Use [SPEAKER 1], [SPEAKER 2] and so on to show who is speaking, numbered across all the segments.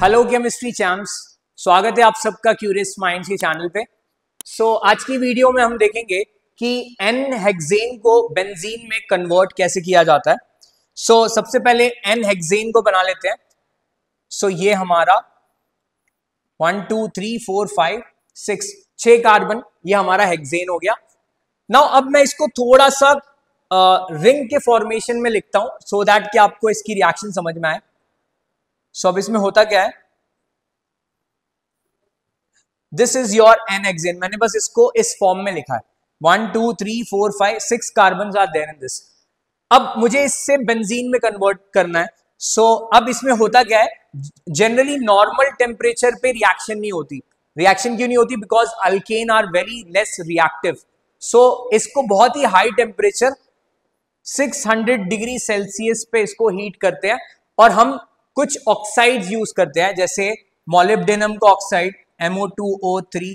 [SPEAKER 1] Hello chemistry champs, स्वागत है आप सबका क्यूरियस माइंड्स के चैनल पे। आज की वीडियो में हम देखेंगे कि एन हेक्सेन को बेंजीन में कन्वर्ट कैसे किया जाता है। सबसे पहले एन हेक्सेन को बना लेते हैं। ये हमारा 1 2 3 4 5 6 कार्बन, ये हमारा हेक्सेन हो गया। नाउ अब मैं इसको थोड़ा सा रिंग के फॉर्मेशन में लिखता हूं सो दैट कि आपको इसकी रिएक्शन समझ में आए। अब इसमें होता क्या है, this is your n hexane. मैंने बस इसको इस फॉर्म में लिखा है 1 2 3 4 5 6 carbon are there in this. अब मुझे इससे बेंजीन में कन्वर्ट करना है। अब इसमें होता क्या है, जनरली नॉर्मल टेम्परेचर पे रिएक्शन नहीं होती। रिएक्शन क्यों नहीं होती? Because alkane are very less reactive. इसको बहुत ही हाई टेम्परेचर 600 डिग्री सेल्सियस पे इसको हीट करते हैं और हम कुछ ऑक्साइड्स यूज करते हैं, जैसे मोलिब्डेनम का ऑक्साइड MO2O3,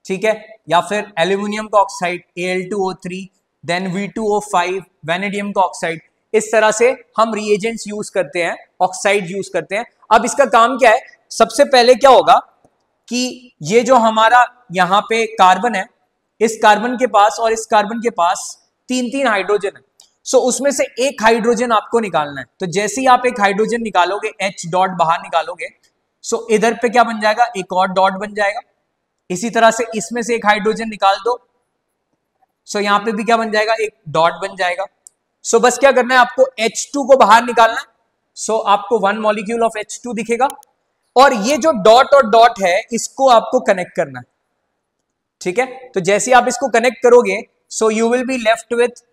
[SPEAKER 1] ठीक है, या फिर एल्यूमिनियम का oxide Al2O3, then V2O5, vanadium का ऑक्साइड। इस तरह से हम रिएजेंट्स यूज करते हैं, ऑक्साइड यूज करते हैं। अब इसका काम क्या है, सबसे पहले क्या होगा कि ये जो हमारा यहाँ पे कार्बन है, इस कार्बन के पास और इस कार्बन के पास तीन हाइड्रोजन है। उसमें से एक हाइड्रोजन आपको निकालना है। तो जैसे ही आप एक हाइड्रोजन निकालोगे, H डॉट बाहर निकालोगे, इधर पे क्या बन जाएगा, एक और डॉट बन जाएगा। इसी तरह से इसमें से एक हाइड्रोजन निकाल दो, यहां पे भी क्या बन जाएगा, एक डॉट बन जाएगा। बस क्या करना है, आपको H2 को बाहर निकालना है। आपको 1 मॉलिक्यूल ऑफ H2 दिखेगा और ये जो डॉट और डॉट है इसको आपको कनेक्ट करना है, ठीक है। तो जैसे आप इसको कनेक्ट करोगे, you will be left with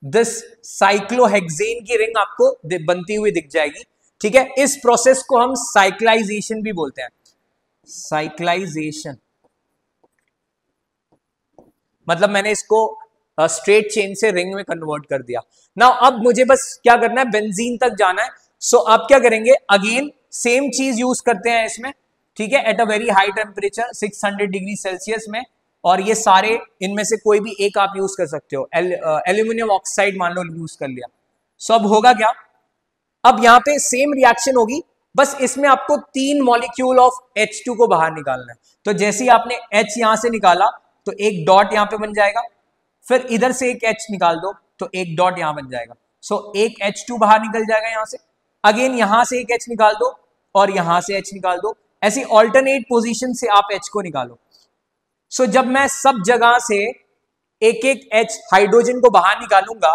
[SPEAKER 1] this cyclohexane की रिंग आपको बनती हुई दिख जाएगी, ठीक है। इस प्रोसेस को हम साइक्लाइजेशन भी बोलते हैं। साइक्लाइजेशन मतलब मैंने इसको स्ट्रेट चेन से रिंग में कन्वर्ट कर दिया। नाउ अब मुझे बस क्या करना है, बेंजीन तक जाना है। आप क्या करेंगे, अगेन सेम चीज यूज करते हैं इसमें, ठीक है, at a very high temperature 600 degree Celsius में। और ये सारे, इनमें से कोई भी एक आप यूज कर सकते हो। एल्यूमिनियम ऑक्साइड मान लो यूज कर लिया। अब होगा क्या, अब यहां पे सेम रिएक्शन होगी, बस इसमें आपको 3 मॉलिक्यूल ऑफ H2 को बाहर निकालना है। तो जैसे ही आपने H यहां से निकाला तो एक डॉट यहां पे बन जाएगा, फिर इधर से एक H निकाल दो तो एक डॉट यहां बन जाएगा। एक H2 बाहर निकल जाएगा यहां से, अगेन यहां से एक H निकाल दो और यहां से H निकाल दो। ऐसी ऑल्टरनेट पोजीशन से आप H को निकालो। जब मैं सब जगह से एक एक H हाइड्रोजन को बाहर निकालूंगा,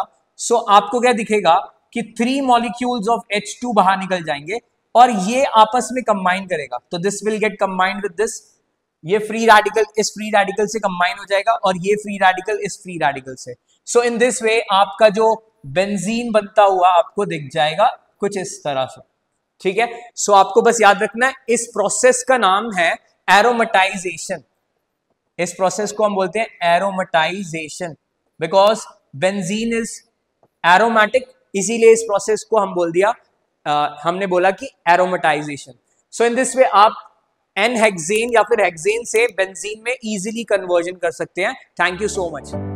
[SPEAKER 1] आपको क्या दिखेगा कि 3 मॉलिक्यूल्स ऑफ H2 बाहर निकल जाएंगे और ये आपस में कंबाइन करेगा। तो this will get combined with this, ये फ्री रेडिकल इस फ्री रेडिकल से कंबाइन हो जाएगा और ये फ्री रेडिकल इस फ्री रेडिकल से। इन दिस वे आपका जो बेंजीन बनता हुआ आपको दिख जाएगा कुछ इस तरह से, ठीक है। आपको बस याद रखना है, इस प्रोसेस का नाम है एरोमेटाइजेशन। इस प्रोसेस को हम बोलते हैं aromatisation, because benzene is aromatic, इसीलिए इस प्रोसेस को हम बोल दिया, हमने बोला कि एरोमेटाइजेशन। इन दिस वे आप एन हेक्सेन या फिर हेक्सेन से बेंजीन में इजीली कन्वर्जन कर सकते हैं। Thank you so much.